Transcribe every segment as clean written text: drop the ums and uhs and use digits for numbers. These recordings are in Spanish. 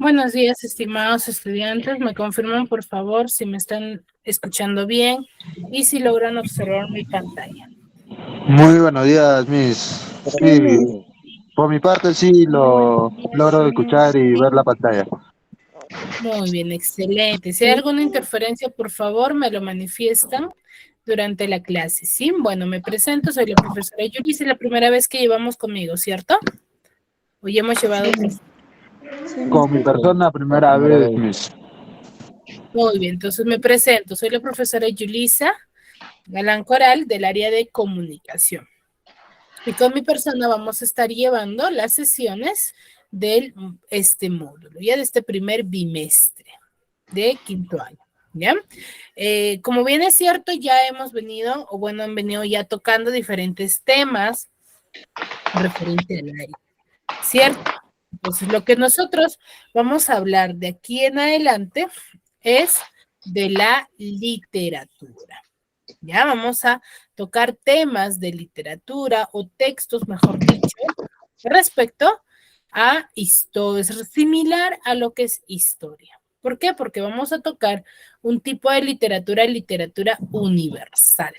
Buenos días, estimados estudiantes. Me confirman, por favor, si me están escuchando bien y si logran observar mi pantalla. Muy buenos días, Miss. Sí, por mi parte sí lo logro escuchar y ver la pantalla. Muy bien, excelente. Si hay alguna interferencia, por favor, me lo manifiestan durante la clase, ¿sí? Bueno, me presento, soy la profesora Yuri, es la primera vez que llevamos conmigo, ¿cierto? Hoy hemos llevado con... Con mi persona, primera vez, Miss. Muy bien, entonces me presento, soy la profesora Yulisa Galán Coral del área de comunicación. Y con mi persona vamos a estar llevando las sesiones de este módulo, ya de este primer bimestre de quinto año, ¿ya? Como bien es cierto, ya hemos venido, o bueno, han venido ya tocando diferentes temas referente al área, ¿cierto? Entonces, lo que nosotros vamos a hablar de aquí en adelante es de la literatura. Ya vamos a tocar temas de literatura o textos, mejor dicho, respecto a historia, es similar a lo que es historia. ¿Por qué? Porque vamos a tocar un tipo de literatura universal.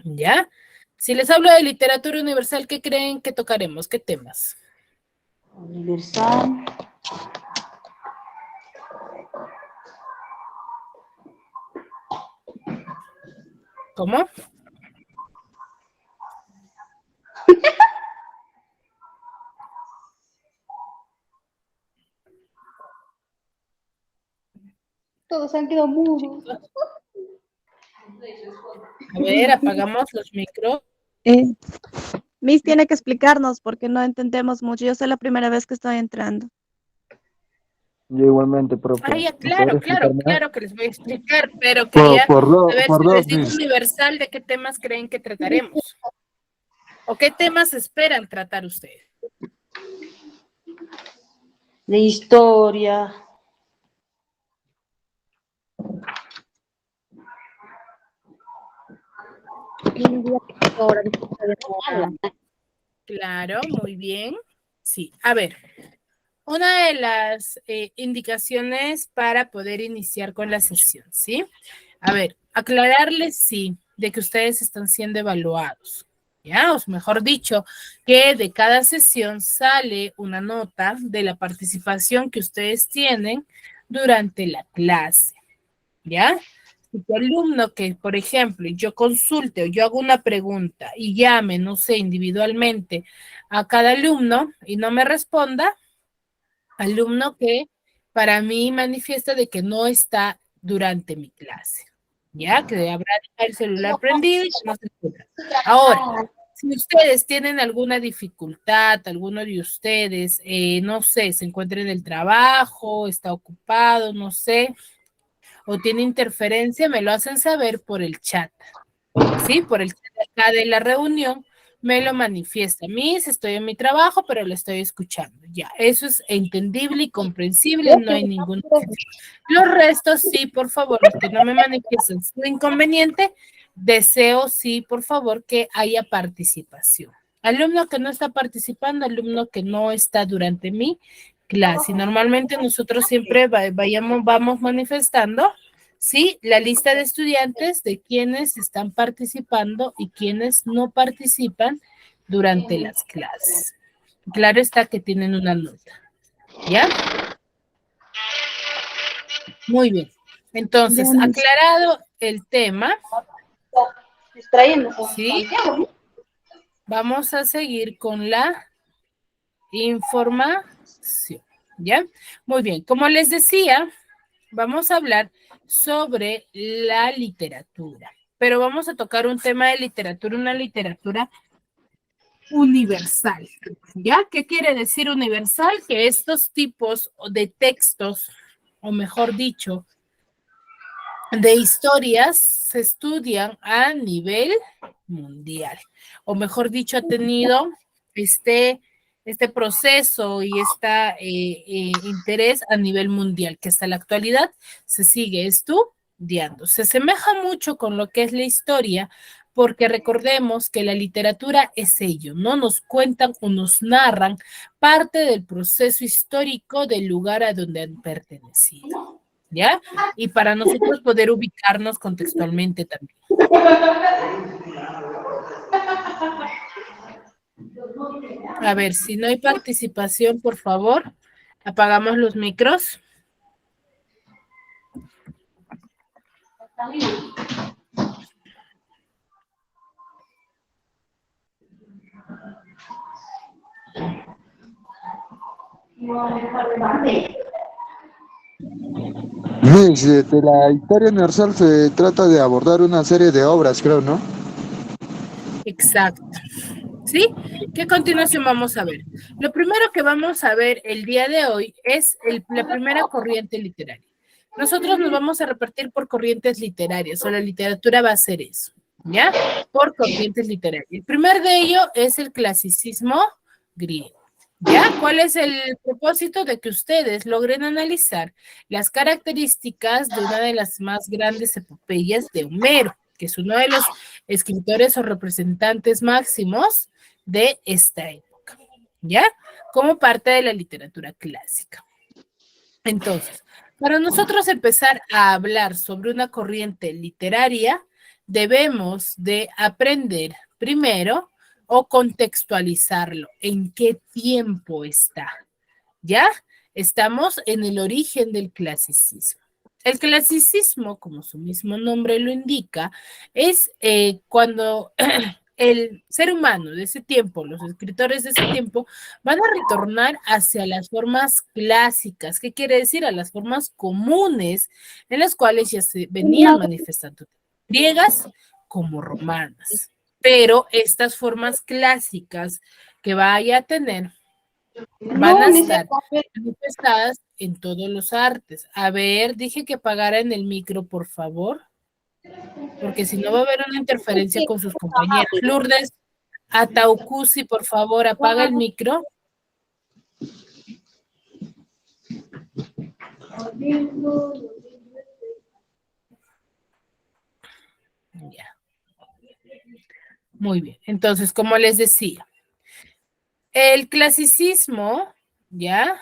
¿Ya? Si les hablo de literatura universal, ¿qué creen que tocaremos? ¿Qué temas? Universal. ¿Cómo? Todos han quedado mudos. A ver, apagamos los micros. Miss tiene que explicarnos porque no entendemos mucho. Yo soy la primera vez que estoy entrando. Yo igualmente, profe. Ah, ya, ¿Me podría explicar más? claro que les voy a explicar, pero quería saber Por si les dos, digo Miss. universal, ¿de qué temas creen que trataremos? ¿O qué temas esperan tratar ustedes? De historia. Claro, muy bien. Sí, a ver, una de las indicaciones para poder iniciar con la sesión, ¿sí? A ver, aclararles, sí, de que ustedes están siendo evaluados, ¿ya? O mejor dicho, que de cada sesión sale una nota de la participación que ustedes tienen durante la clase, ¿ya? Si tu alumno que, por ejemplo, yo consulte o yo hago una pregunta y llame, no sé, individualmente a cada alumno y no me responda, alumno que para mí manifiesta de que no está durante mi clase, ¿ya? Que habrá el celular prendido y que no se escucha. Ahora, si ustedes tienen alguna dificultad, alguno de ustedes, no sé, se encuentra en el trabajo, está ocupado, no sé, o tiene interferencia, me lo hacen saber por el chat, ¿sí? Por el chat acá de la reunión, me lo manifiesta. Miss, estoy en mi trabajo, pero lo estoy escuchando. Ya, eso es entendible y comprensible, no hay ningún... Los restos, sí, por favor, los que no me manifiesten su inconveniente, deseo, sí, por favor, que haya participación. Alumno que no está participando, alumno que no está durante mi clase. Normalmente nosotros siempre vamos manifestando, ¿sí? La lista de estudiantes de quienes están participando y quienes no participan durante las clases. Claro está que tienen una nota, ¿ya? Muy bien. Entonces, aclarado el tema, ¿sí? Vamos a seguir con la información, ¿ya? Muy bien. Como les decía, vamos a hablar sobre la literatura, pero vamos a tocar un tema de literatura, una literatura universal, ¿ya? ¿Qué quiere decir universal? Que estos tipos de textos, o mejor dicho, de historias se estudian a nivel mundial, o mejor dicho, ha tenido este proceso y este interés a nivel mundial, que hasta la actualidad se sigue estudiando. Se asemeja mucho con lo que es la historia, porque recordemos que la literatura es ello, ¿no? Nos cuentan o nos narran parte del proceso histórico del lugar a donde han pertenecido, ¿ya? Y para nosotros poder ubicarnos contextualmente también. A ver, si no hay participación, por favor, apagamos los micros. Miss, de la historia universal se trata de abordar una serie de obras, creo, ¿no? Exacto. ¿Sí? ¿Qué continuación vamos a ver? Lo primero que vamos a ver el día de hoy es la primera corriente literaria. Nosotros nos vamos a repartir por corrientes literarias, o la literatura va a ser eso, ¿ya? Por corrientes literarias. El primer de ello es el clasicismo griego. ¿Ya? ¿Cuál es el propósito? De que ustedes logren analizar las características de una de las más grandes epopeyas de Homero, que es uno de los escritores o representantes máximos de esta época, ¿ya? Como parte de la literatura clásica. Entonces, para nosotros empezar a hablar sobre una corriente literaria, debemos de aprender primero o contextualizarlo, en qué tiempo está, ¿ya? Estamos en el origen del clasicismo. El clasicismo, como su mismo nombre lo indica, es cuando el ser humano de ese tiempo, los escritores de ese tiempo, van a retornar hacia las formas clásicas. ¿Qué quiere decir? A las formas comunes en las cuales ya se venían manifestando, griegas como romanas. Pero estas formas clásicas que vaya a tener van a estar manifestadas en todos los artes. A ver, dije que apagaran el micro, por favor, porque si no va a haber una interferencia con sus compañeros. Lourdes Ataucusi, por favor, apaga el micro. Ya. Muy bien. Entonces, como les decía, el clasicismo, ¿ya?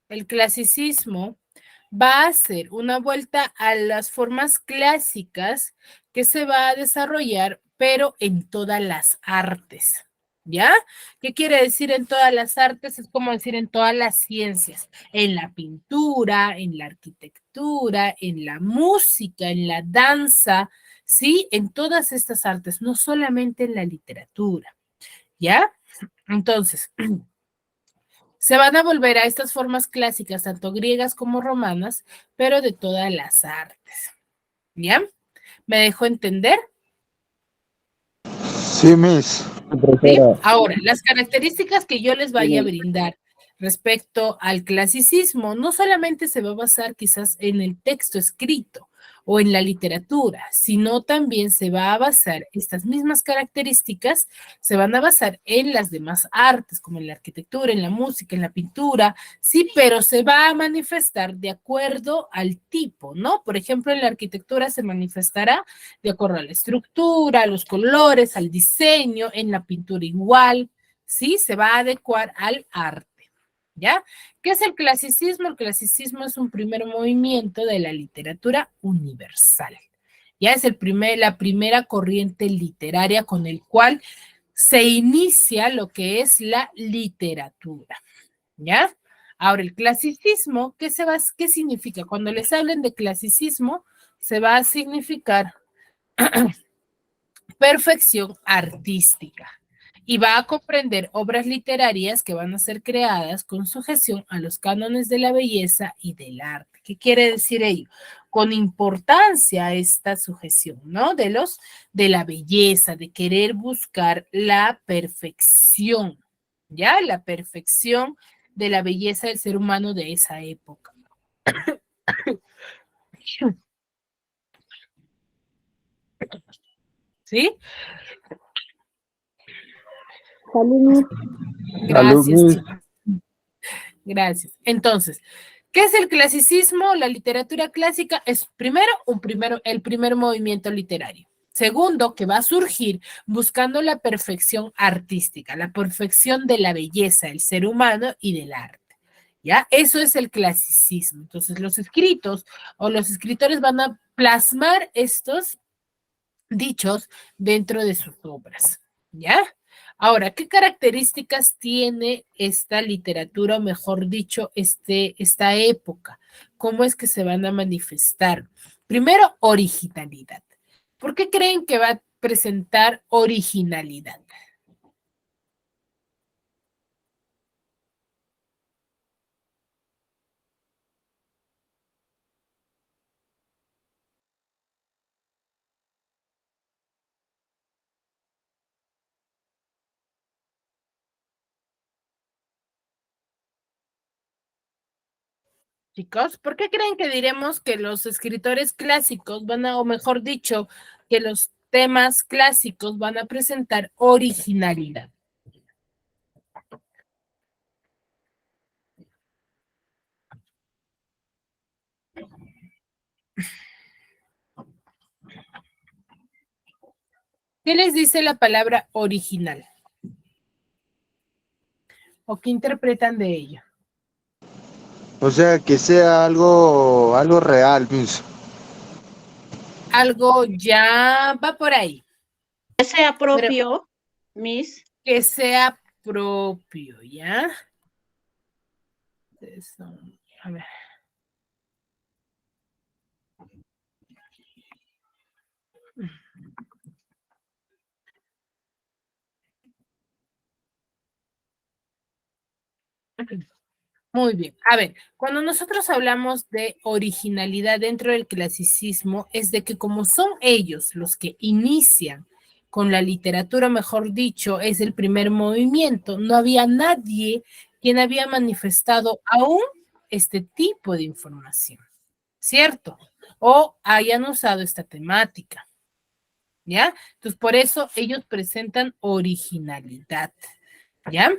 El clasicismo va a hacer una vuelta a las formas clásicas que se va a desarrollar, pero en todas las artes, ¿ya? ¿Qué quiere decir en todas las artes? Es como decir en todas las ciencias, en la pintura, en la arquitectura, en la música, en la danza, ¿sí? En todas estas artes, no solamente en la literatura, ¿ya? Entonces, se van a volver a estas formas clásicas, tanto griegas como romanas, pero de todas las artes. ¿Ya? ¿Me dejó entender? Sí, Miss. ¿Sí? Ahora, las características que yo les vaya a brindar respecto al clasicismo no solamente se va a basar quizás en el texto escrito o en la literatura, sino también se va a basar, estas mismas características se van a basar en las demás artes, como en la arquitectura, en la música, en la pintura, sí, pero se va a manifestar de acuerdo al tipo, ¿no? Por ejemplo, en la arquitectura se manifestará de acuerdo a la estructura, a los colores, al diseño, en la pintura igual, ¿sí? Se va a adecuar al arte. ¿Ya? ¿Qué es el clasicismo? El clasicismo es un primer movimiento de la literatura universal. Ya es la primera corriente literaria con el cual se inicia lo que es la literatura. ¿Ya? Ahora, el clasicismo, ¿qué significa? Cuando les hablen de clasicismo, se va a significar perfección artística. Y va a comprender obras literarias que van a ser creadas con sujeción a los cánones de la belleza y del arte. ¿Qué quiere decir ello? Con importancia esta sujeción, ¿no? De la belleza, de querer buscar la perfección, ¿ya? La perfección de la belleza del ser humano de esa época. ¿Sí? Gracias, chicos. Gracias. Entonces, ¿qué es el clasicismo? La literatura clásica es primero el primer movimiento literario, Segundo, que va a surgir buscando la perfección artística, la perfección de la belleza, el ser humano y del arte. ¿Ya? Eso es el clasicismo. Entonces, los escritos o los escritores van a plasmar estos dichos dentro de sus obras. ¿Ya? Ahora, ¿qué características tiene esta literatura, o mejor dicho, esta época? ¿Cómo es que se van a manifestar? Primero, originalidad. ¿Por qué creen que va a presentar originalidad? Chicos, ¿por qué creen que diremos que los escritores clásicos van a, o mejor dicho, que los temas clásicos van a presentar originalidad? ¿Qué les dice la palabra original? ¿O qué interpretan de ello? O sea, que sea algo real, Miss. Algo ya va por ahí. Que sea Pero propio, Miss. que sea propio, ¿ya? Eso, a ver. Muy bien. A ver, cuando nosotros hablamos de originalidad dentro del clasicismo, es de que como son ellos los que inician con la literatura, mejor dicho, es el primer movimiento, no había nadie quien había manifestado aún este tipo de información, ¿cierto? O hayan usado esta temática, ¿ya? Entonces, por eso ellos presentan originalidad, ¿ya?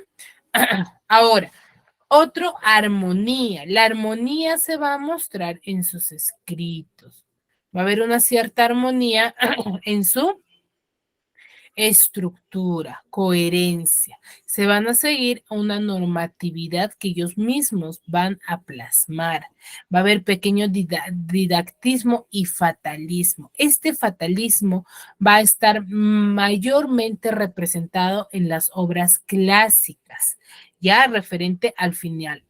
Ahora, otro, armonía. La armonía se va a mostrar en sus escritos. Va a haber una cierta armonía en su estructura, coherencia. Se van a seguir una normatividad que ellos mismos van a plasmar. Va a haber pequeño didactismo y fatalismo. Este fatalismo va a estar mayormente representado en las obras clásicas, ya referente al final,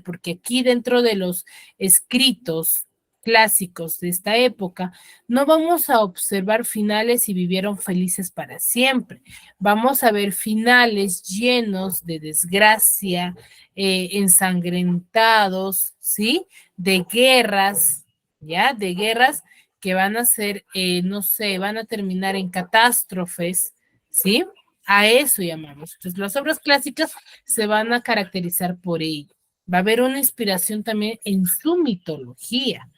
porque aquí dentro de los escritos clásicos de esta época, no vamos a observar finales y vivieron felices para siempre. Vamos a ver finales llenos de desgracia, ensangrentados, ¿sí? De guerras, ¿ya? De guerras que van a ser, no sé, van a terminar en catástrofes, ¿sí? A eso llamamos. Entonces, las obras clásicas se van a caracterizar por ello. Va a haber una inspiración también en su mitología.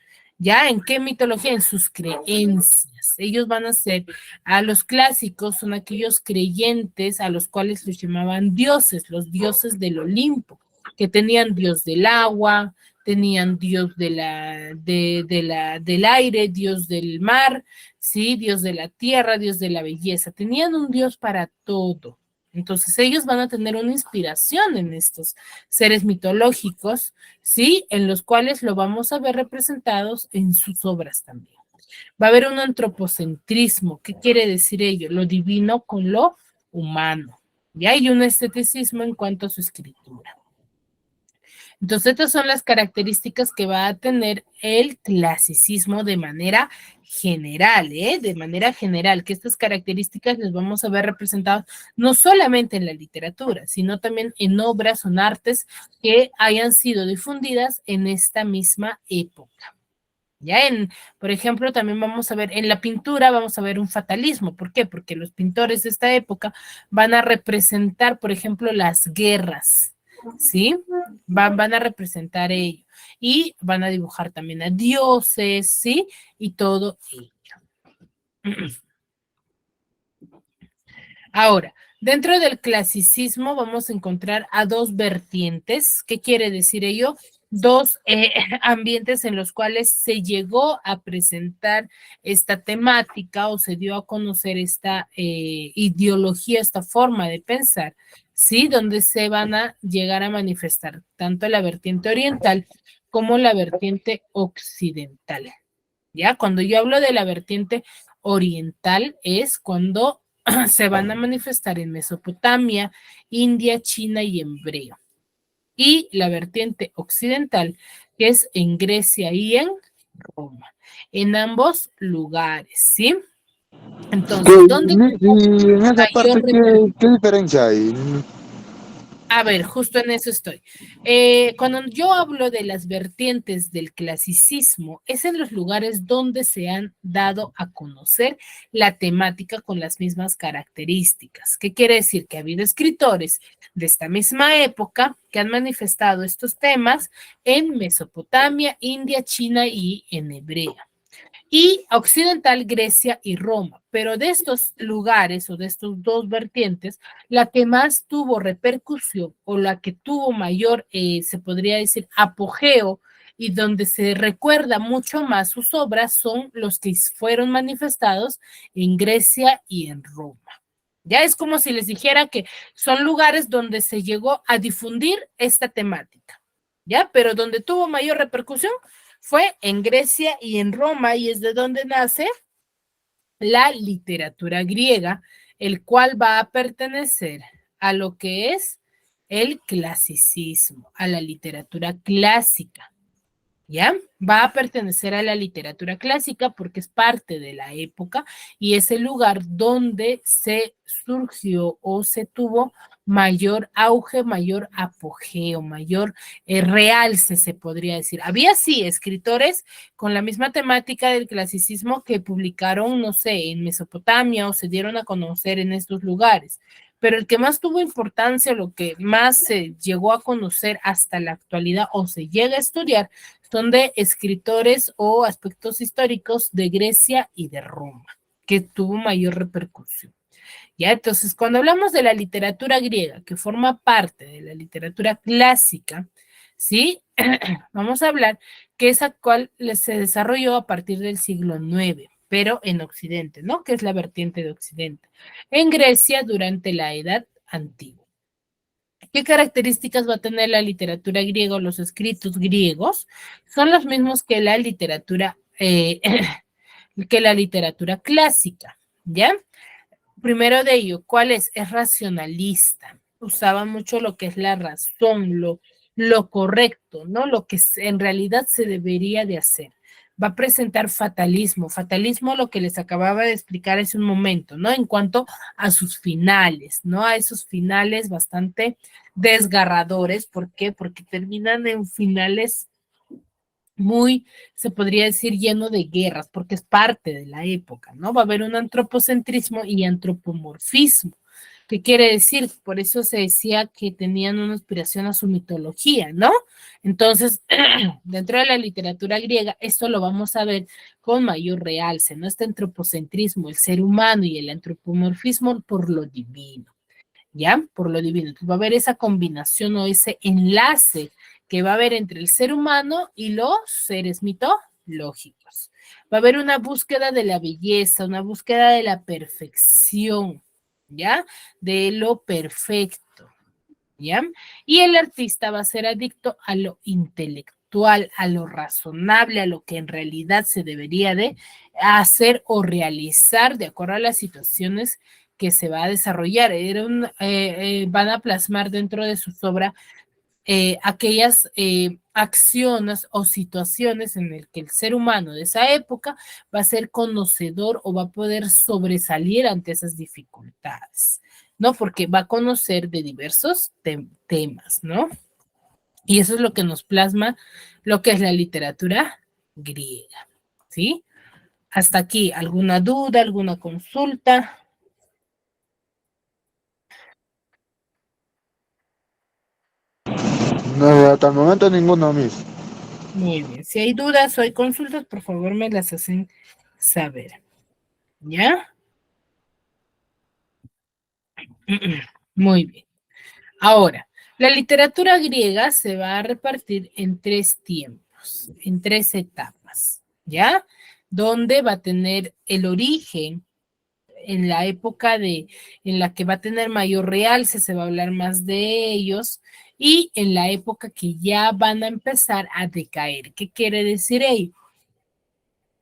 ¿Ya? ¿En qué mitología? En sus creencias. Ellos van a ser, a los clásicos son aquellos creyentes a los cuales los llamaban dioses, los dioses del Olimpo, que tenían dios del agua, tenían dios del aire, dios del mar, ¿sí? Dios de la tierra, dios de la belleza. Tenían un dios para todo. Entonces ellos van a tener una inspiración en estos seres mitológicos, ¿sí? En los cuales lo vamos a ver representados en sus obras también. Va a haber un antropocentrismo. ¿Qué quiere decir ello? Lo divino con lo humano. Y hay un esteticismo en cuanto a su escritura. Entonces, estas son las características que va a tener el clasicismo de manera general, de manera general, que estas características las vamos a ver representadas no solamente en la literatura, sino también en obras o en artes que hayan sido difundidas en esta misma época. Ya por ejemplo, también vamos a ver, en la pintura vamos a ver un fatalismo. ¿Por qué? Porque los pintores de esta época van a representar, por ejemplo, las guerras, ¿sí? Van a representar ello. Y van a dibujar también a dioses, ¿sí? Y todo ello. Ahora, dentro del clasicismo vamos a encontrar a dos vertientes. ¿Qué quiere decir ello? dos ambientes en los cuales se llegó a presentar esta temática o se dio a conocer esta ideología, esta forma de pensar, ¿sí? Donde se van a llegar a manifestar tanto la vertiente oriental como la vertiente occidental. ¿Ya? Cuando yo hablo de la vertiente oriental es cuando se van a manifestar en Mesopotamia, India, China y hebreo. Y la vertiente occidental, que es en Grecia y en Roma. En ambos lugares, ¿sí? Entonces, ¿dónde tuvo Y en esa mayor parte, repercusión? ¿qué diferencia hay? A ver, justo en eso estoy. Cuando yo hablo de las vertientes del clasicismo, es en los lugares donde se han dado a conocer la temática con las mismas características. ¿Qué quiere decir? Que ha habido escritores de esta misma época que han manifestado estos temas en Mesopotamia, India, China y en hebreo. Y occidental, Grecia y Roma. Pero de estos lugares o de estos dos vertientes, la que más tuvo repercusión o la que tuvo mayor, se podría decir, apogeo y donde se recuerda mucho más sus obras son los que fueron manifestados en Grecia y en Roma. Ya es como si les dijera que son lugares donde se llegó a difundir esta temática, ¿ya? Pero donde tuvo mayor repercusión fue en Grecia y en Roma, y es de donde nace la literatura griega, el cual va a pertenecer a lo que es el clasicismo, a la literatura clásica. ¿Ya? Va a pertenecer a la literatura clásica porque es parte de la época y es el lugar donde se surgió o se tuvo mayor auge, mayor apogeo, mayor realce, se podría decir. Había sí escritores con la misma temática del clasicismo que publicaron, no sé, en Mesopotamia o se dieron a conocer en estos lugares, pero el que más tuvo importancia, lo que más se llegó a conocer hasta la actualidad o se llega a estudiar, son de escritores o aspectos históricos de Grecia y de Roma, que tuvo mayor repercusión. Ya, entonces, cuando hablamos de la literatura griega, que forma parte de la literatura clásica, ¿sí? Vamos a hablar que esa cual se desarrolló a partir del siglo IX, pero en Occidente, ¿no? Que es la vertiente de Occidente. En Grecia, durante la Edad Antigua. ¿Qué características va a tener la literatura griega o los escritos griegos? Son los mismos que la literatura, clásica, ¿ya? Primero de ello, ¿cuál es? Es racionalista. Usaba mucho lo que es la razón, lo correcto, ¿no? Lo que en realidad se debería de hacer. Va a presentar fatalismo. Fatalismo, lo que les acababa de explicar hace un momento, ¿no? En cuanto a sus finales, ¿no? A esos finales bastante desgarradores. ¿Por qué? Porque terminan en finales muy, se podría decir, lleno de guerras, porque es parte de la época, ¿no? Va a haber un antropocentrismo y antropomorfismo. ¿Qué quiere decir? Por eso se decía que tenían una aspiración a su mitología, ¿no? Entonces, dentro de la literatura griega, esto lo vamos a ver con mayor realce, ¿no? Este antropocentrismo, el ser humano y el antropomorfismo por lo divino. ¿Ya? Por lo divino. Entonces va a haber esa combinación o ese enlace que va a haber entre el ser humano y los seres mitológicos. Va a haber una búsqueda de la belleza, una búsqueda de la perfección, ¿ya? De lo perfecto, ¿ya? Y el artista va a ser adicto a lo intelectual, a lo razonable, a lo que en realidad se debería de hacer o realizar de acuerdo a las situaciones que se va a desarrollar. Van a plasmar dentro de sus obras aquellas acciones o situaciones en las que el ser humano de esa época va a ser conocedor o va a poder sobresalir ante esas dificultades, ¿no? Porque va a conocer de diversos temas, ¿no? Y eso es lo que nos plasma lo que es la literatura griega, ¿sí? Hasta aquí, ¿alguna duda, alguna consulta? No, hasta el momento ninguno, Miss. Muy bien. Si hay dudas o hay consultas, por favor me las hacen saber. ¿Ya? Muy bien. Ahora, La literatura griega se va a repartir en 3 tiempos, en 3 etapas, ¿ya? Donde va a tener el origen en la época en la que va a tener mayor realce, se va a hablar más de ellos, y en la época que ya van a empezar a decaer. ¿Qué quiere decir ello?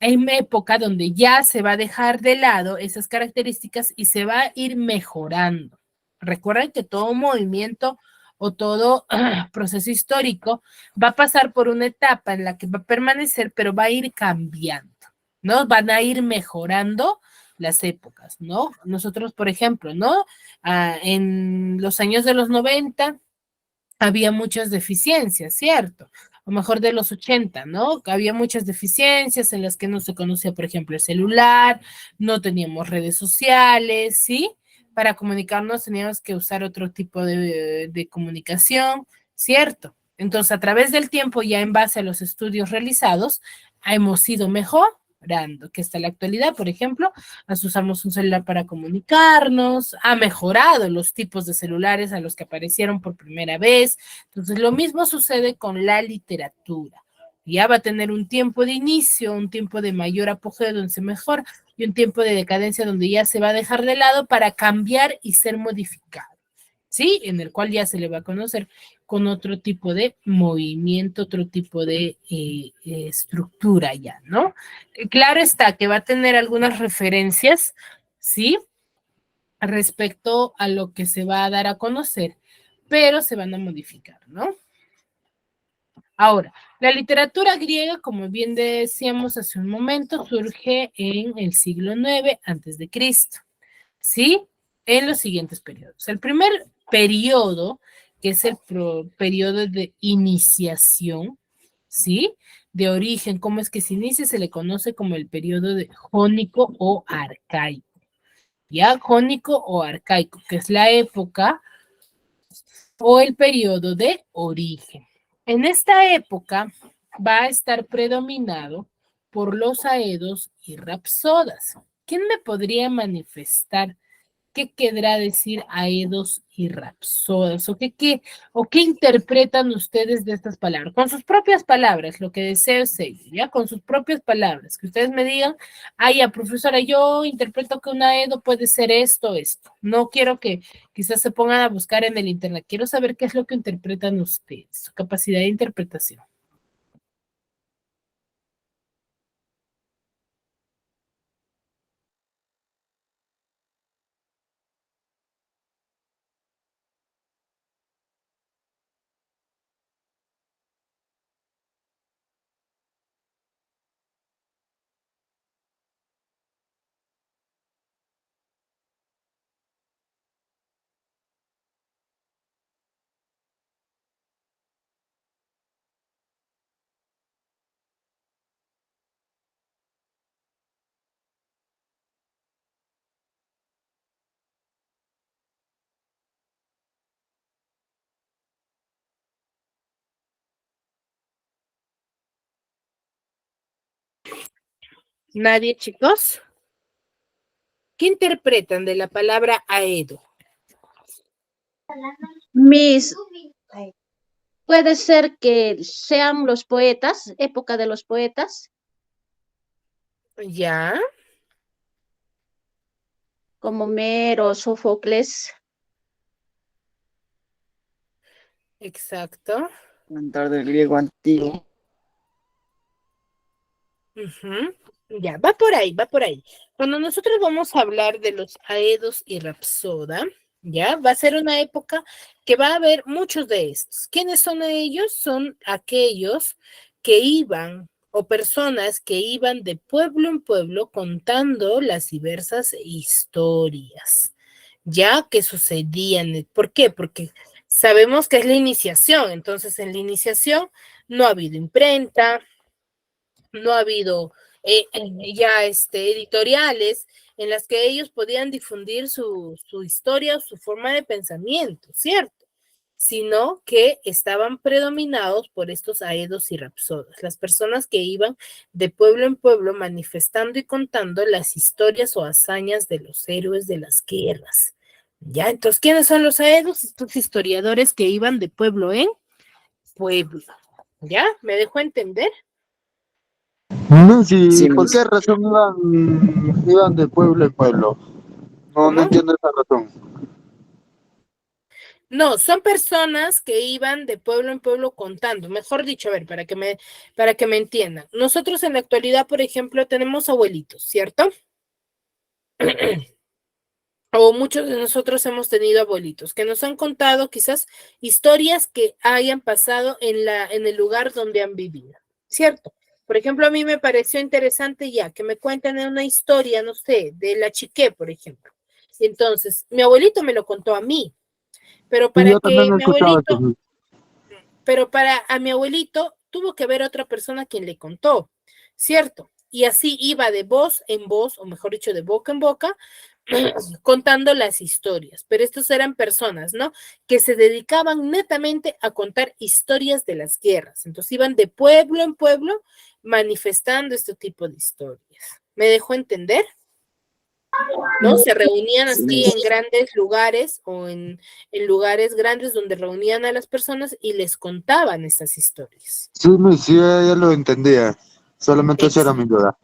Hay una época donde ya se va a dejar de lado esas características y se va a ir mejorando. Recuerden que todo movimiento o todo proceso histórico va a pasar por una etapa en la que va a permanecer, pero va a ir cambiando, ¿no? Van a ir mejorando las épocas, ¿no? Nosotros, por ejemplo, ¿no? En los años de los 90 había muchas deficiencias, ¿cierto? O mejor de los 80, ¿no? Había muchas deficiencias en las que no se conocía, por ejemplo, el celular, no teníamos redes sociales, ¿sí? Para comunicarnos teníamos que usar otro tipo de comunicación, ¿cierto? Entonces, a través del tiempo, ya en base a los estudios realizados, hemos ido mejorando, que hasta la actualidad, por ejemplo, usamos un celular para comunicarnos, ha mejorado los tipos de celulares a los que aparecieron por primera vez. Entonces, lo mismo sucede con la literatura. Ya va a tener un tiempo de inicio, un tiempo de mayor apogeo donde se mejora y un tiempo de decadencia donde ya se va a dejar de lado para cambiar y ser modificado, ¿sí? En el cual ya se le va a conocer con otro tipo de movimiento, otro tipo de estructura ya, ¿no? Claro está que va a tener algunas referencias, ¿sí? Respecto a lo que se va a dar a conocer, pero se van a modificar, ¿no? Ahora, la literatura griega, como bien decíamos hace un momento, surge en el siglo IX antes de Cristo, ¿sí? En los siguientes periodos. El primer periodo, que es el periodo de iniciación, ¿sí? De origen, ¿cómo es que se inicia? Se le conoce como el periodo de jónico o arcaico, ¿ya? Jónico o arcaico, que es la época o el periodo de origen. En esta época va a estar predominado por los aedos y rapsodas. ¿Quién me podría manifestar qué querrá decir aedos y rapsodas? ¿O qué interpretan ustedes de estas palabras? Con sus propias palabras, lo que deseo es ello, ¿ya? Con sus propias palabras, que ustedes me digan, ah, ya, profesora, yo interpreto que un aedo puede ser esto, esto. No quiero que quizás se pongan a buscar en el internet, quiero saber qué es lo que interpretan ustedes, su capacidad de interpretación. ¿Nadie, chicos? ¿Qué interpretan de la palabra aedo? Miss, puede ser que sean los poetas, época de los poetas, ¿Ya? como Homero, Sófocles. Exacto. Cantar del griego antiguo. Ujú. Ya, va por ahí, va por ahí. Cuando nosotros vamos a hablar de los Aedos y Rapsoda, ya, va a ser una época que va a haber muchos de estos. ¿Quiénes son ellos? Son aquellos que iban o personas que iban de pueblo en pueblo contando las diversas historias, ya que sucedían. ¿Por qué? Porque sabemos que es la iniciación, entonces en la iniciación no ha habido imprenta, no ha habido ya editoriales en las que ellos podían difundir su historia, su forma de pensamiento, ¿cierto? Sino que estaban predominados por estos aedos y rapsodas, las personas que iban de pueblo en pueblo manifestando y contando las historias o hazañas de los héroes de las guerras, Ya, entonces, ¿quiénes son los aedos? Estos historiadores que iban de pueblo en pueblo. ¿Ya? ¿Me dejó entender? Messi, Sí, ¿por Miss. qué razón iban de pueblo en pueblo? No, no ¿Cómo? entiendo esa razón. No, son personas que iban de pueblo en pueblo contando. Mejor dicho, a ver, para que me entiendan. Nosotros en la actualidad, por ejemplo, tenemos abuelitos, ¿cierto? O muchos de nosotros hemos tenido abuelitos que nos han contado quizás historias que hayan pasado en el lugar donde han vivido, ¿cierto? Por ejemplo, a mí me pareció interesante ya que me cuenten una historia, no sé, de la Chiqué, por ejemplo. Entonces, mi abuelito me lo contó a mí, pero Sí, para yo también que he mi escuchado abuelito, eso. pero para a mi abuelito tuvo que ver otra persona quien le contó, ¿cierto? Y así iba de voz en voz, o mejor dicho, de boca en boca, contando las historias. Pero estos eran personas, ¿no? Que se dedicaban netamente a contar historias de las guerras. Entonces iban de pueblo en pueblo manifestando este tipo de historias. ¿Me dejó entender? ¿No? Se reunían Sí, así en Miss. grandes lugares o en lugares grandes donde reunían a las personas y les contaban estas historias. Sí, Messi, ya lo entendía. Solamente esa era Ex mi duda.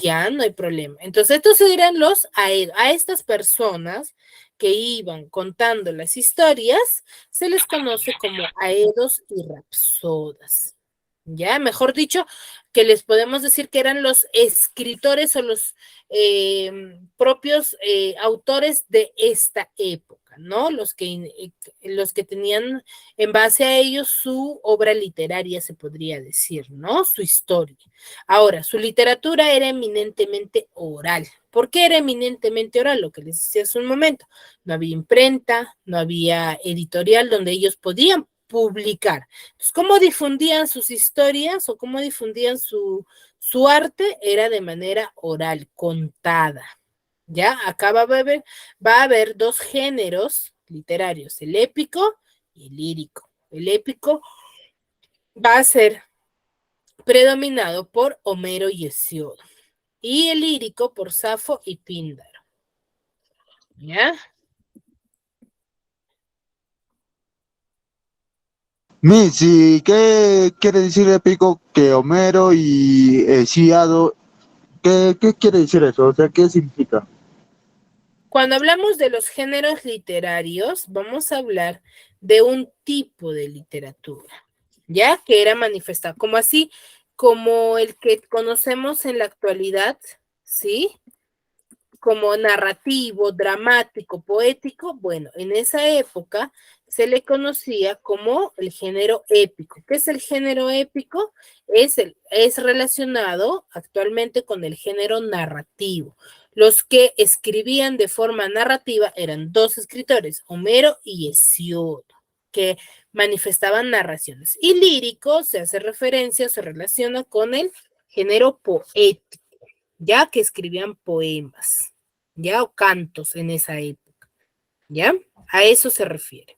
Ya no hay problema. Entonces, estos eran los a estas personas que iban contando las historias, se les conoce como aedos y rapsodas. Ya, mejor dicho, que les podemos decir que eran los escritores o los propios autores de esta época, ¿no? Los que tenían en base a ellos su obra literaria, se podría decir, ¿no? Su historia. Ahora, su literatura era eminentemente oral. ¿Por qué era eminentemente oral? Lo que les decía hace un momento. No había imprenta, no había editorial donde ellos podían publicar. Entonces, ¿cómo difundían sus historias o cómo difundían su arte? Era de manera oral, contada. ¿Ya? Acá va a haber dos géneros literarios, el épico y el lírico. El épico va a ser predominado por Homero y Hesiodo, y el lírico por Safo y Píndaro. ¿Ya? Messi, ¿qué quiere decir épico que Homero y Hesíodo? ¿Qué quiere decir eso? O sea, ¿qué significa? Cuando hablamos de los géneros literarios, vamos a hablar de un tipo de literatura, ¿ya? Que era manifestado, como así, como el que conocemos en la actualidad, ¿sí? Como narrativo, dramático, poético, bueno, en esa época se le conocía como el género épico. ¿Qué es el género épico? Es relacionado actualmente con el género narrativo. Los que escribían de forma narrativa eran dos escritores, Homero y Hesíodo, que manifestaban narraciones. Y lírico se hace referencia, se relaciona con el género poético, ya que escribían poemas, ya, o cantos en esa época, ya, a eso se refiere.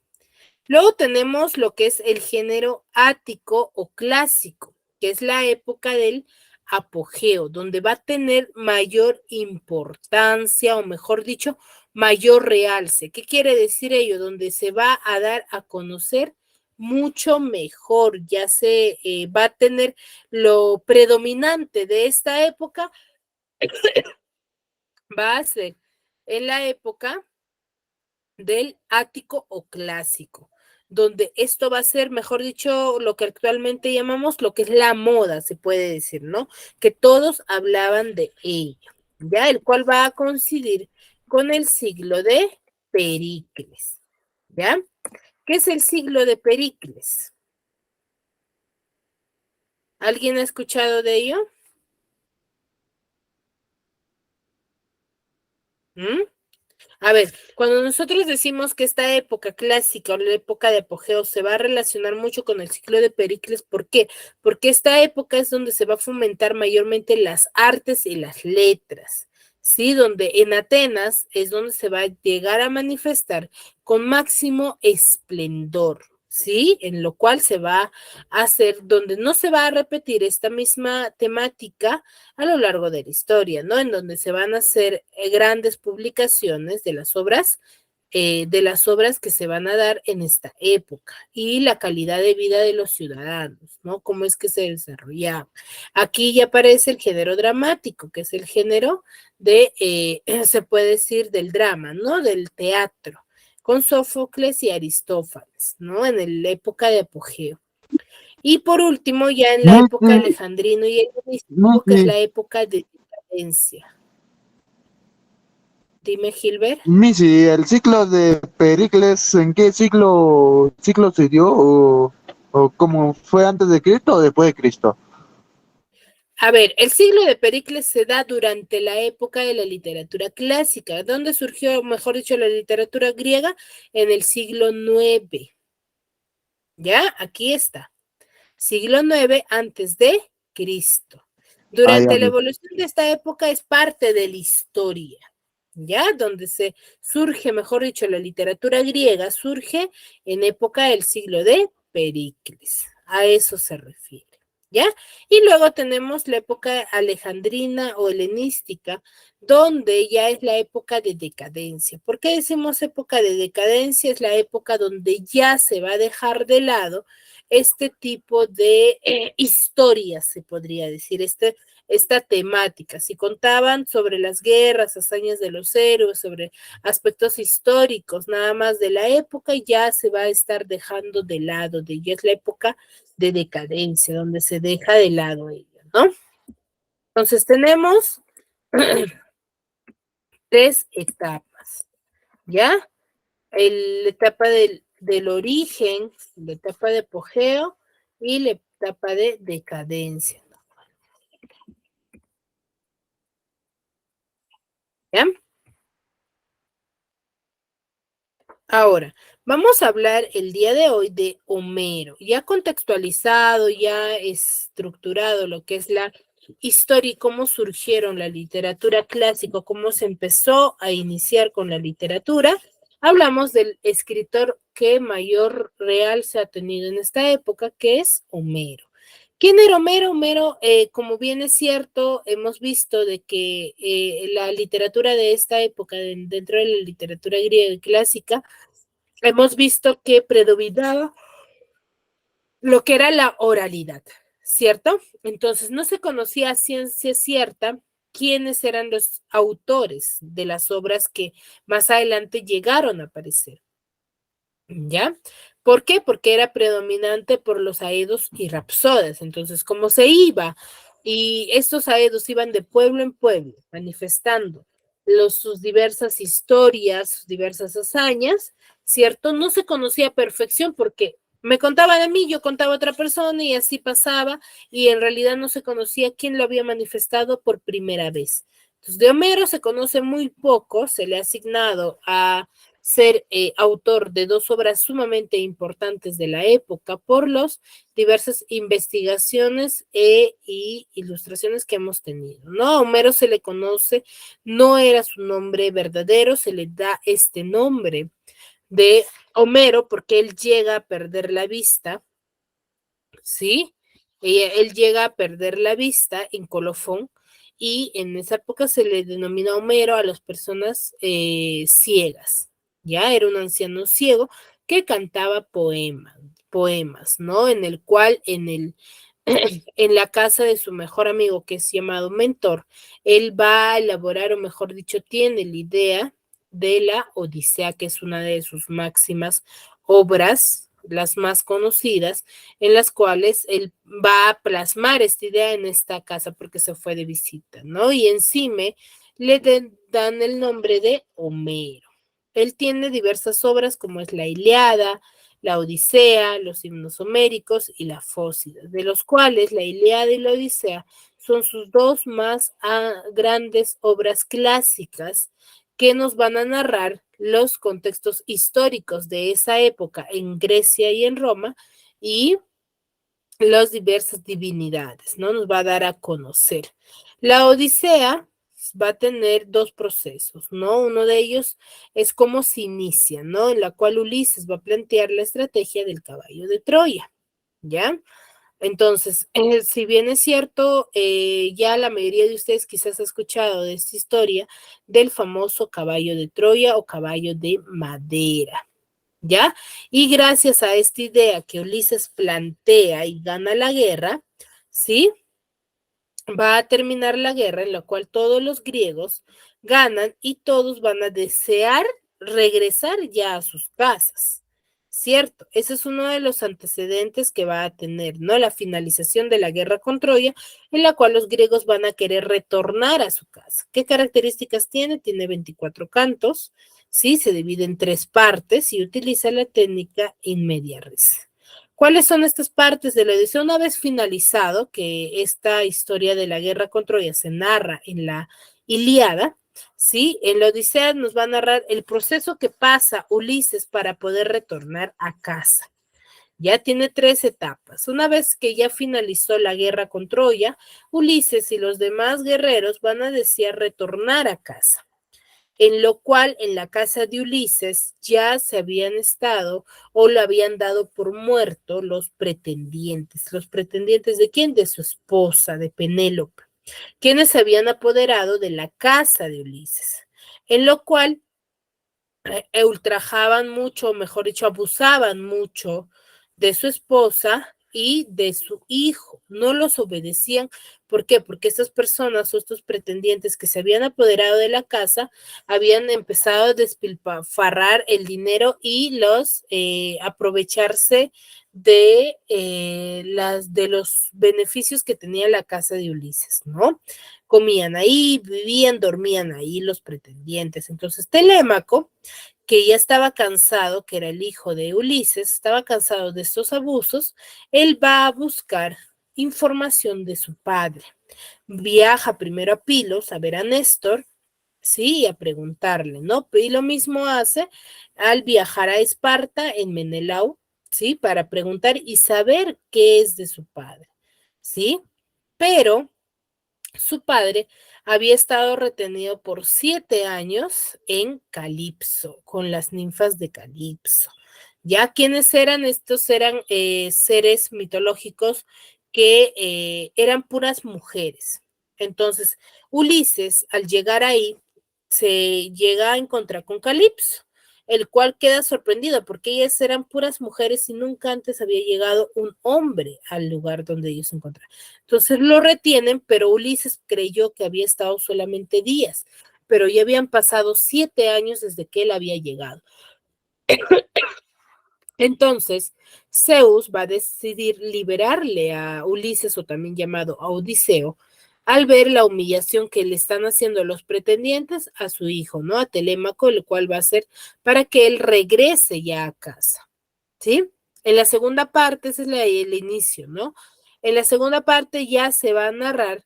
Luego tenemos lo que es el género ático o clásico, que es la época del apogeo, donde va a tener mayor importancia, o mejor dicho, mayor realce. ¿Qué quiere decir ello? Donde se va a dar a conocer mucho mejor, ya se va a tener lo predominante de esta época, va a ser en la época del ático o clásico, donde esto va a ser, mejor dicho, lo que actualmente llamamos lo que es la moda, se puede decir, ¿no? Que todos hablaban de ello, ya, el cual va a coincidir con el siglo de Pericles, ¿ya? ¿Qué es el siglo de Pericles? ¿Alguien ha escuchado de ello? ¿Mm? A ver, cuando nosotros decimos que esta época clásica o la época de apogeo se va a relacionar mucho con el ciclo de Pericles, ¿por qué? Porque esta época es donde se va a fomentar mayormente las artes y las letras, ¿sí? Donde en Atenas es donde se va a llegar a manifestar con máximo esplendor, ¿sí? En lo cual se va a hacer, donde no se va a repetir esta misma temática a lo largo de la historia, ¿no? En donde se van a hacer grandes publicaciones de las obras de las obras que se van a dar en esta época y la calidad de vida de los ciudadanos, ¿no? Cómo es que se desarrollaba. Aquí ya aparece el género dramático, que es el género de, se puede decir, del drama, ¿no? Del teatro, con Sófocles y Aristófanes, ¿no? En la época de apogeo. Y por último, ya en la época Missy, alejandrino y helenístico, que es Missy, la época de decadencia. Dime, Gilbert. Missy, el ciclo de Pericles, ¿en qué ciclo se dio? ¿O cómo fue antes de Cristo o después de Cristo? A ver, el siglo de Pericles se da durante la época de la literatura clásica. ¿Dónde surgió, mejor dicho, la literatura griega? En el siglo IX. ¿Ya? Aquí está. Siglo IX antes de Cristo. Ah, ya, Durante la pues. evolución de esta época es parte de la historia, ¿ya? Donde se surge, mejor dicho, la literatura griega surge en época del siglo de Pericles. A eso se refiere, ¿ya? Y luego tenemos la época alejandrina o helenística, donde ya es la época de decadencia. ¿Por qué decimos época de decadencia? Es la época donde ya se va a dejar de lado este tipo de historias, se podría decir, esta temática. Si contaban sobre las guerras, hazañas de los héroes, sobre aspectos históricos, nada más de la época, ya se va a estar dejando de lado, ya es la época de decadencia, donde se deja de lado ello, ¿no? Entonces tenemos tres etapas, ¿ya? La etapa del origen, la etapa de apogeo y la etapa de decadencia. ¿Ya? Ahora, vamos a hablar el día de hoy de Homero, ya contextualizado, ya estructurado lo que es la historia y cómo surgieron la literatura clásica, cómo se empezó a iniciar con la literatura. Hablamos del escritor que mayor realce ha tenido en esta época, que es Homero. ¿Quién era Homero? Homero, como bien es cierto, hemos visto de que la literatura de esta época, dentro de la literatura griega clásica, hemos visto que predominaba lo que era la oralidad, ¿cierto? Entonces no se conocía a ciencia cierta quiénes eran los autores de las obras que más adelante llegaron a aparecer, ¿ya? ¿Por qué? Porque era predominante por los aedos y rapsodas. Entonces, como se iba y estos aedos iban de pueblo en pueblo manifestando sus diversas historias, sus diversas hazañas, ¿cierto? No se conocía a perfección porque me contaban a mí, yo contaba a otra persona y así pasaba y en realidad no se conocía quién lo había manifestado por primera vez. Entonces, de Homero se conoce muy poco, se le ha asignado a ser autor de dos obras sumamente importantes de la época por las diversas investigaciones y ilustraciones que hemos tenido, ¿no? A Homero se le conoce, no era su nombre verdadero, se le da este nombre de Homero porque él llega a perder la vista, ¿sí? Él llega a perder la vista en Colofón y en esa época se le denomina Homero a las personas ciegas, ¿ya? Era un anciano ciego que cantaba poemas, ¿no? En el cual, en la casa de su mejor amigo, que es llamado Mentor, él va a elaborar, o mejor dicho, tiene la idea de la Odisea, que es una de sus máximas obras, las más conocidas, en las cuales él va a plasmar esta idea en esta casa porque se fue de visita, ¿no? Y encima dan el nombre de Homero. Él tiene diversas obras como es la Ilíada, la Odisea, los himnos homéricos y la Fósida, de los cuales la Ilíada y la Odisea son sus dos más grandes obras clásicas que nos van a narrar los contextos históricos de esa época en Grecia y en Roma y las diversas divinidades, ¿no? Nos va a dar a conocer. La Odisea va a tener dos procesos, ¿no? Uno de ellos es cómo se inicia, ¿no? En la cual Ulises va a plantear la estrategia del caballo de Troya, ¿ya? Entonces, si bien es cierto, ya la mayoría de ustedes quizás ha escuchado de esta historia del famoso caballo de Troya o caballo de madera, ¿ya? Y gracias a esta idea que Ulises plantea y gana la guerra, ¿sí? Va a terminar la guerra en la cual todos los griegos ganan y todos van a desear regresar ya a sus casas, ¿cierto? Ese es uno de los antecedentes que va a tener, ¿no? La finalización de la guerra con Troya, en la cual los griegos van a querer retornar a su casa. ¿Qué características tiene? Tiene 24 cantos, ¿sí? Se divide en 3 partes y utiliza la técnica in media res. ¿Cuáles son estas partes de la Odisea? Una vez finalizado, que esta historia de la guerra con Troya se narra en la Ilíada, ¿sí? En la Odisea nos va a narrar el proceso que pasa Ulises para poder retornar a casa. Ya tiene 3 etapas. Una vez que ya finalizó la guerra con Troya, Ulises y los demás guerreros van a desear retornar a casa, en lo cual en la casa de Ulises ya se habían estado o lo habían dado por muerto los pretendientes. ¿Los pretendientes de quién? De su esposa, de Penélope, quienes se habían apoderado de la casa de Ulises, en lo cual ultrajaban mucho, mejor dicho, abusaban mucho de su esposa y de su hijo. No los obedecían. ¿Por qué? Porque estas personas o estos pretendientes que se habían apoderado de la casa habían empezado a despilfarrar el dinero y los aprovecharse de los beneficios que tenía la casa de Ulises, ¿no? Comían ahí, vivían, dormían ahí los pretendientes. Entonces Telémaco, que ya estaba cansado, que era el hijo de Ulises, estaba cansado de estos abusos, él va a buscar información de su padre. Viaja primero a Pilos a ver a Néstor, sí, y a preguntarle, ¿no? Y lo mismo hace al viajar a Esparta en Menelao, sí, para preguntar y saber qué es de su padre, sí, pero su padre había estado retenido por 7 años en Calipso, con las ninfas de Calipso. ¿Ya quiénes eran? Estos eran seres mitológicos que eran puras mujeres. Entonces, Ulises, al llegar ahí, se llega a encontrar con Calipso, el cual queda sorprendido porque ellas eran puras mujeres y nunca antes había llegado un hombre al lugar donde ellos se encontraban. Entonces lo retienen, pero Ulises creyó que había estado solamente días, pero ya habían pasado 7 años desde que él había llegado. Entonces, Zeus va a decidir liberarle a Ulises, o también llamado a Odiseo, al ver la humillación que le están haciendo los pretendientes a su hijo, ¿no? A Telémaco, el cual va a ser para que él regrese ya a casa, ¿sí? En la segunda parte, ese es el inicio, ¿no? En la segunda parte ya se va a narrar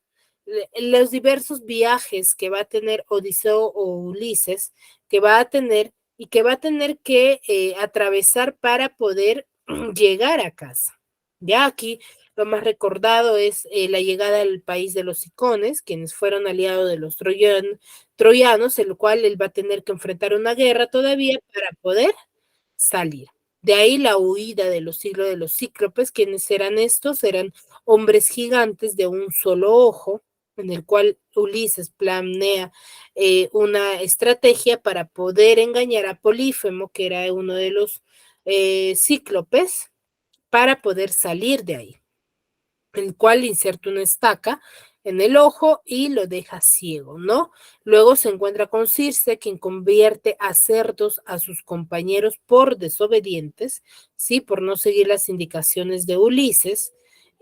los diversos viajes que va a tener Odiseo o Ulises, que va a tener y que va a tener que atravesar para poder llegar a casa. Ya aquí lo más recordado es la llegada al país de los Cicones, quienes fueron aliados de los troyanos, en lo cual él va a tener que enfrentar una guerra todavía para poder salir. De ahí la huida de los siglos de los cíclopes. ¿Quiénes eran estos? Eran hombres gigantes de un solo ojo, en el cual Ulises planea una estrategia para poder engañar a Polífemo, que era uno de los cíclopes, para poder salir de ahí, el cual inserta una estaca en el ojo y lo deja ciego, ¿no? Luego se encuentra con Circe, quien convierte a cerdos a sus compañeros por desobedientes, ¿sí? Por no seguir las indicaciones de Ulises.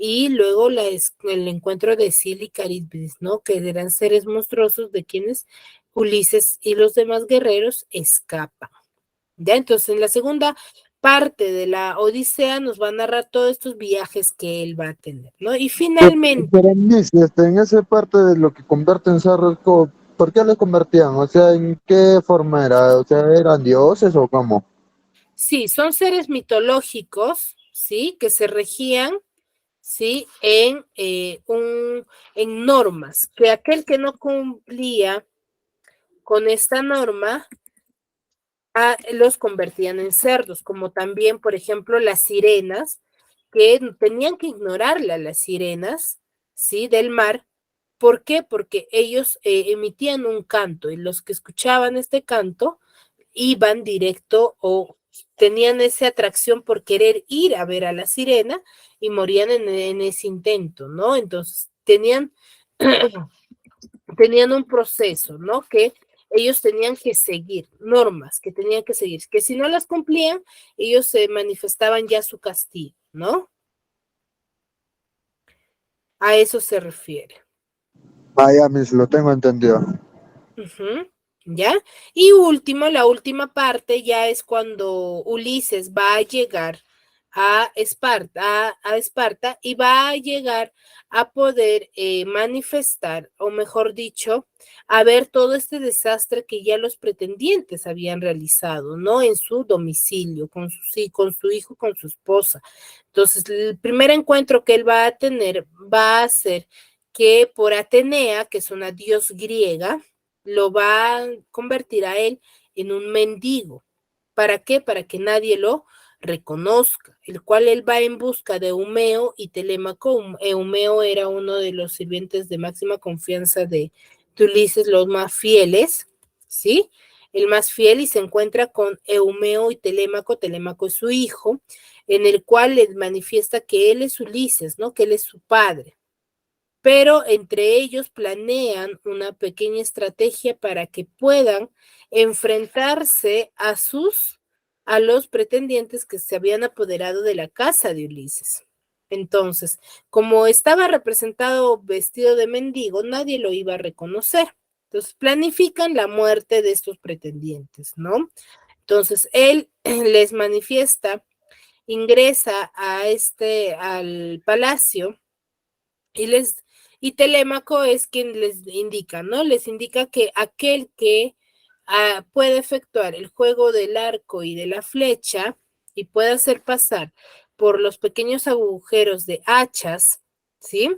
Y luego el encuentro de Sil y Caribdis, ¿no? Que eran seres monstruosos de quienes Ulises y los demás guerreros escapan. ¿Ya? Entonces, en la segunda parte de la Odisea nos va a narrar todos estos viajes que él va a tener, ¿no? Y finalmente, Pero en esa parte de lo que convierten cerros, ¿por qué los convertían? O sea, ¿en qué forma era? O sea, ¿eran dioses o cómo? sí, son seres mitológicos, ¿sí? Que se regían, ¿sí? En normas, que aquel que no cumplía con esta norma, los convertían en cerdos, como también, por ejemplo, las sirenas, que tenían que ignorarla las sirenas, ¿sí? Del mar. ¿Por qué? Porque ellos emitían un canto y los que escuchaban este canto iban directo o tenían esa atracción por querer ir a ver a la sirena y morían en ese intento, ¿no? Entonces tenían un proceso, ¿no? Que ellos tenían que seguir, normas que tenían que seguir, que si no las cumplían, ellos se manifestaban ya su castigo, ¿no? A eso se refiere. Vaya, mis, lo tengo entendido. ¿Ya? Y último, la última parte ya es cuando Ulises va a llegar a Esparta y va a llegar a poder manifestar, o mejor dicho, a ver todo este desastre que ya los pretendientes habían realizado, ¿no? En su domicilio, con su hijo, con su esposa. Entonces, el primer encuentro que él va a tener va a ser que por Atenea, que es una dios griega, lo va a convertir a él en un mendigo. ¿Para qué? Para que nadie lo reconozca, el cual él va en busca de Eumeo y Telémaco. Eumeo era uno de los sirvientes de máxima confianza de Ulises, los más fieles, ¿sí? El más fiel, y se encuentra con Eumeo y Telémaco. Telémaco es su hijo, en el cual les manifiesta que él es Ulises, ¿no? Que él es su padre. Pero entre ellos planean una pequeña estrategia para que puedan enfrentarse a los pretendientes que se habían apoderado de la casa de Ulises. Entonces, como estaba representado vestido de mendigo, nadie lo iba a reconocer. Entonces, planifican la muerte de estos pretendientes, ¿no? Entonces, él les manifiesta, ingresa al palacio y Telémaco es quien les indica, ¿no? Les indica que aquel que puede efectuar el juego del arco y de la flecha y puede hacer pasar por los pequeños agujeros de hachas, ¿sí?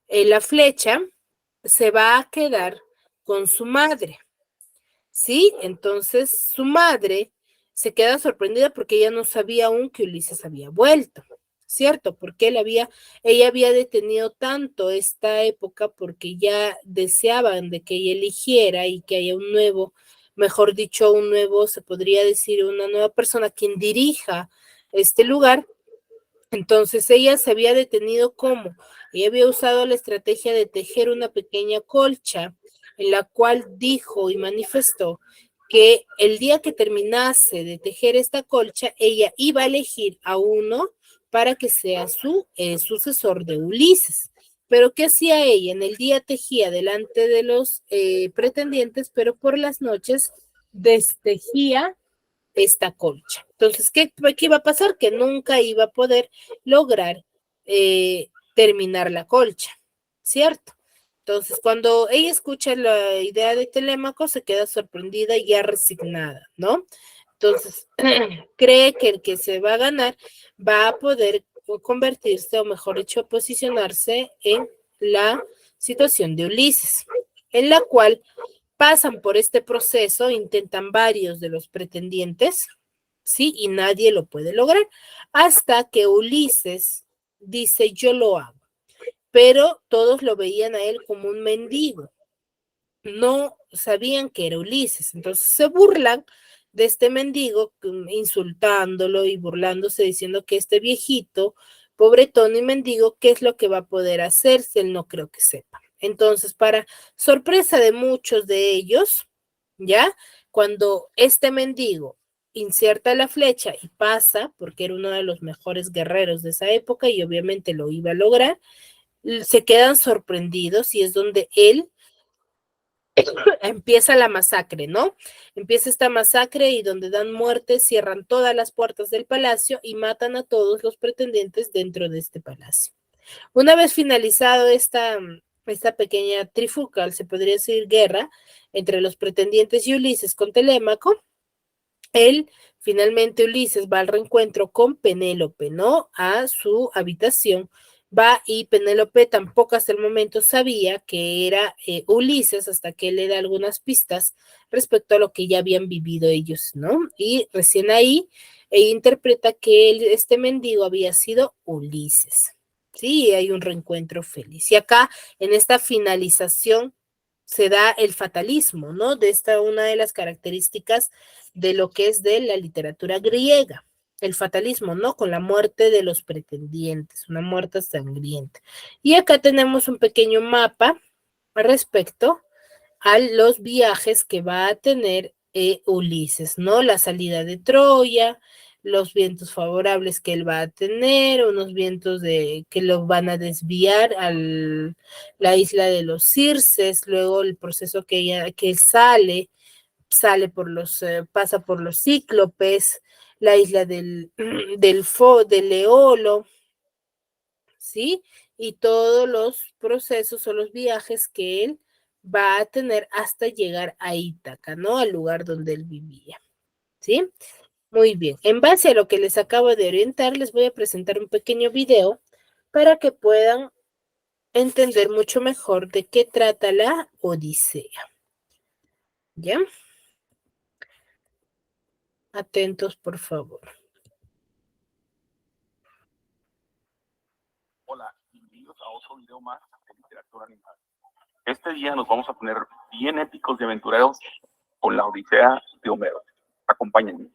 La flecha se va a quedar con su madre, ¿sí? Entonces su madre se queda sorprendida porque ella no sabía aún que Ulises había vuelto, ¿cierto? Porque ella había detenido tanto esta época porque ya deseaban de que ella eligiera y que haya un nuevo, mejor dicho, se podría decir, una nueva persona quien dirija este lugar. Entonces ella se había detenido como, ella había usado la estrategia de tejer una pequeña colcha en la cual dijo y manifestó que el día que terminase de tejer esta colcha, ella iba a elegir a uno para que sea su sucesor de Ulises. Pero ¿qué hacía ella? En el día tejía delante de los pretendientes, pero por las noches destejía esta colcha. Entonces, ¿qué iba a pasar? Que nunca iba a poder lograr terminar la colcha, ¿cierto? Entonces, cuando ella escucha la idea de Telémaco, se queda sorprendida y ya resignada, ¿no? Entonces, cree que el que se va a ganar va a poder convertirse, o mejor dicho, posicionarse en la situación de Ulises, en la cual pasan por este proceso, intentan varios de los pretendientes, ¿sí? Y nadie lo puede lograr, hasta que Ulises dice, yo lo hago. Pero todos lo veían a él como un mendigo. No sabían que era Ulises. Entonces se burlan de este mendigo, insultándolo y burlándose, diciendo que este viejito, pobretón y mendigo, ¿qué es lo que va a poder hacerse? Él no creo que sepa. Entonces, para sorpresa de muchos de ellos, ¿ya? Cuando este mendigo inserta la flecha y pasa, porque era uno de los mejores guerreros de esa época y obviamente lo iba a lograr, se quedan sorprendidos y es donde él empieza la masacre, ¿no? Empieza esta masacre y donde dan muerte, cierran todas las puertas del palacio y matan a todos los pretendientes dentro de este palacio. Una vez finalizado esta pequeña trifulca, se podría decir guerra, entre los pretendientes y Ulises con Telémaco, finalmente Ulises va al reencuentro con Penélope, ¿no? A su habitación, va y Penélope tampoco hasta el momento sabía que era Ulises hasta que él le da algunas pistas respecto a lo que ya habían vivido ellos, ¿no? Y recién ahí ella interpreta que este mendigo había sido Ulises. Sí, hay un reencuentro feliz. Y acá, en esta finalización, se da el fatalismo, ¿no? De esta una de las características de lo que es de la literatura griega, el fatalismo, ¿no? Con la muerte de los pretendientes, una muerte sangrienta. Y acá tenemos un pequeño mapa respecto a los viajes que va a tener Ulises, ¿no? La salida de Troya, los vientos favorables que él va a tener, unos vientos que lo van a desviar a la isla de los Circes, luego el proceso que él sale pasa por los Cíclopes, la isla del Eolo, ¿sí? Y todos los procesos o los viajes que él va a tener hasta llegar a Ítaca, ¿no? Al lugar donde él vivía, ¿sí? Muy bien. En base a lo que les acabo de orientar, les voy a presentar un pequeño video para que puedan entender mucho mejor de qué trata la Odisea. ¿Ya? Atentos, por favor. Hola, bienvenidos a otro video más de literatura animal. Este día nos vamos a poner bien épicos y aventureros con la Odisea de Homero. Acompáñenme.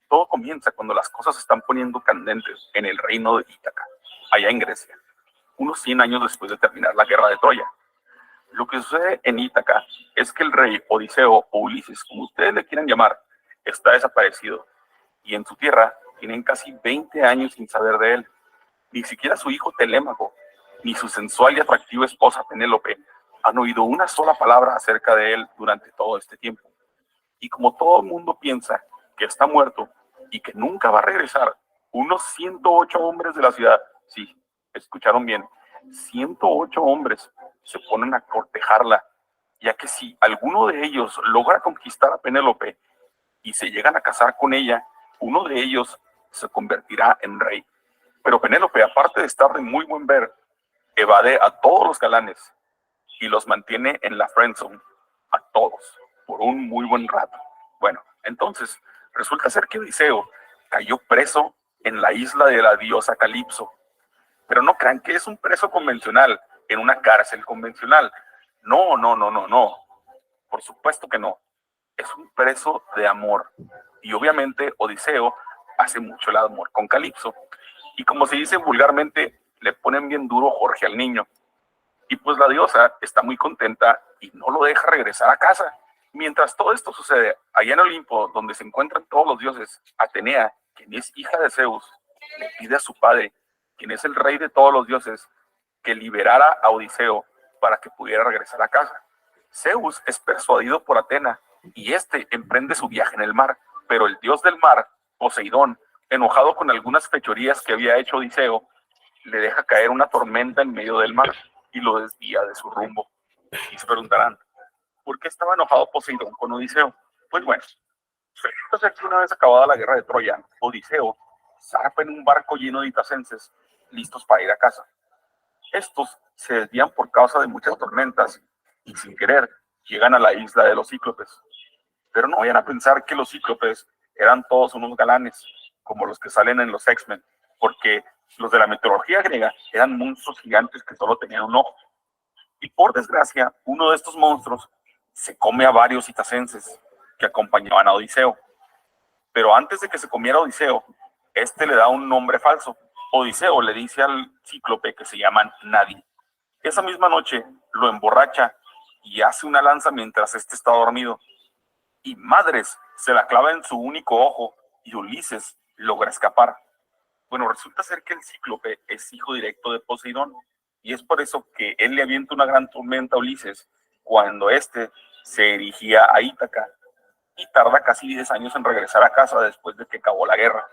Todo comienza cuando las cosas se están poniendo candentes en el reino de Ítaca, allá en Grecia, unos 100 años después de terminar la guerra de Troya. Lo que sucede en Ítaca es que el rey Odiseo o Ulises, como ustedes le quieran llamar, está desaparecido y en su tierra tienen casi 20 años sin saber de él. Ni siquiera su hijo Telémaco, ni su sensual y atractiva esposa Penélope han oído una sola palabra acerca de él durante todo este tiempo. Y como todo el mundo piensa que está muerto y que nunca va a regresar, unos 108 hombres de la ciudad, sí, escucharon bien, 108 hombres se ponen a cortejarla, ya que si alguno de ellos logra conquistar a Penélope y se llegan a casar con ella, uno de ellos se convertirá en rey. Pero Penélope, aparte de estar de muy buen ver, evade a todos los galanes y los mantiene en la friendzone, a todos, por un muy buen rato. Bueno, entonces, resulta ser que Odiseo cayó preso en la isla de la diosa Calipso. Pero no crean que es un preso convencional, en una cárcel convencional. No, no, no, no, no. Por supuesto que no. Es un preso de amor. Y obviamente Odiseo hace mucho el amor con Calipso. Y como se dice vulgarmente, le ponen bien duro Jorge al niño. Y pues la diosa está muy contenta y no lo deja regresar a casa. Mientras todo esto sucede, allá en Olimpo, donde se encuentran todos los dioses, Atenea, quien es hija de Zeus, le pide a su padre, quien es el rey de todos los dioses, que liberara a Odiseo para que pudiera regresar a casa. Zeus es persuadido por Atena y este emprende su viaje en el mar, pero el dios del mar, Poseidón, enojado con algunas fechorías que había hecho Odiseo, le deja caer una tormenta en medio del mar y lo desvía de su rumbo. Y se preguntarán, ¿por qué estaba enojado Poseidón con Odiseo? Pues bueno, resulta ser que una vez acabada la guerra de Troya, Odiseo zarpa en un barco lleno de itacenses, listos para ir a casa. Estos se desvían por causa de muchas tormentas y sin querer llegan a la isla de los Cíclopes. Pero no vayan a pensar que los Cíclopes eran todos unos galanes, como los que salen en los X-Men, porque los de la mitología griega eran monstruos gigantes que solo tenían un ojo. Y por desgracia, uno de estos monstruos se come a varios itacenses que acompañaban a Odiseo. Pero antes de que se comiera a Odiseo, este le da un nombre falso. Odiseo le dice al cíclope que se llaman Nadie. Esa misma noche lo emborracha y hace una lanza mientras este está dormido. Y madres, se la clava en su único ojo y Ulises logra escapar. Bueno, resulta ser que el cíclope es hijo directo de Poseidón y es por eso que él le avienta una gran tormenta a Ulises cuando éste se dirigía a Ítaca y tarda casi 10 años en regresar a casa después de que acabó la guerra.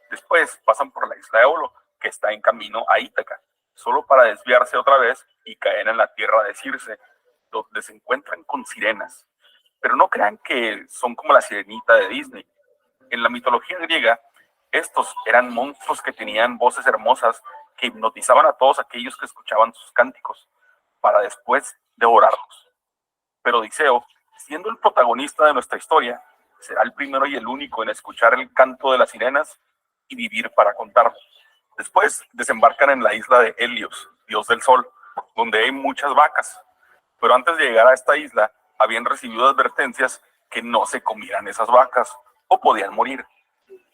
Después pasan por la isla de Eolo, que está en camino a Ítaca, solo para desviarse otra vez y caer en la tierra de Circe, donde se encuentran con sirenas. Pero no crean que son como la sirenita de Disney. En la mitología griega, estos eran monstruos que tenían voces hermosas que hipnotizaban a todos aquellos que escuchaban sus cánticos, para después devorarlos. Pero Odiseo, siendo el protagonista de nuestra historia, será el primero y el único en escuchar el canto de las sirenas y vivir para contarlo. Después desembarcan en la isla de Helios, dios del sol, donde hay muchas vacas. Pero antes de llegar a esta isla, habían recibido advertencias que no se comieran esas vacas o podían morir.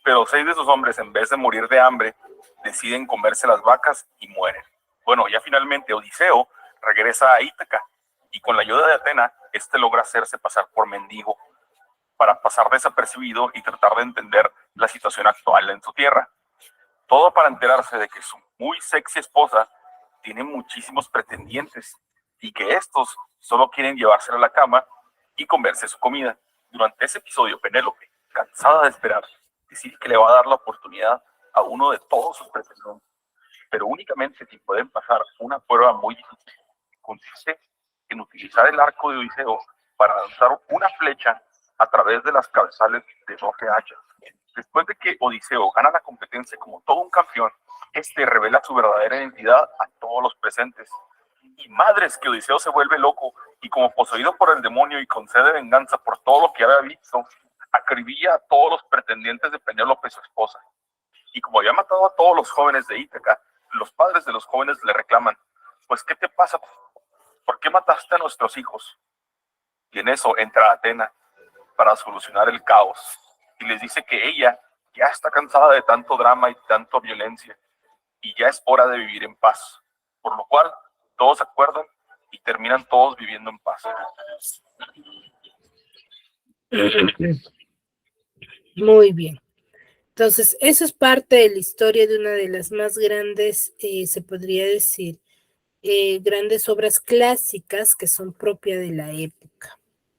Pero 6 de esos hombres, en vez de morir de hambre, deciden comerse las vacas y mueren. Bueno, ya finalmente Odiseo regresa a Ítaca y con la ayuda de Atena, este logra hacerse pasar por mendigo para pasar desapercibido y tratar de entender la situación actual en su tierra. Todo para enterarse de que su muy sexy esposa tiene muchísimos pretendientes y que estos solo quieren llevársela a la cama y comerse su comida. Durante ese episodio, Penélope, cansada de esperar, decide que le va a dar la oportunidad a uno de todos sus pretendientes, pero únicamente si pueden pasar una prueba muy difícil. Consiste en utilizar el arco de Odiseo para lanzar una flecha a través de las cabezales de 12 hachas. Después de que Odiseo gana la competencia como todo un campeón, este revela su verdadera identidad a todos los presentes. Y madres que Odiseo se vuelve loco y como poseído por el demonio y con sed de venganza por todo lo que había visto, acribilla a todos los pretendientes de Penélope, su esposa. Y como había matado a todos los jóvenes de Ítaca, los padres de los jóvenes le reclaman: pues, ¿qué te pasa? ¿Por qué mataste a nuestros hijos? Y en eso entra Atena para solucionar el caos y les dice que ella ya está cansada de tanto drama y tanta violencia y ya es hora de vivir en paz, por lo cual todos se acuerdan y terminan todos viviendo en paz. Muy bien. Entonces, eso es parte de la historia de una de las más grandes, se podría decir, grandes obras clásicas que son propias de la época,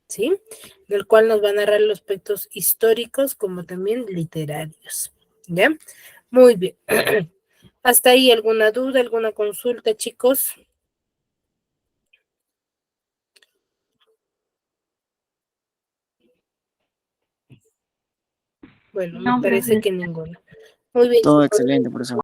¿sí? Del cual nos van a narrar los aspectos históricos como también literarios, ¿ya? Muy bien. ¿Hasta ahí alguna duda, alguna consulta, chicos? Bueno, me No, parece profe. que ninguna. Muy bien, Todo chicos. excelente, profesor.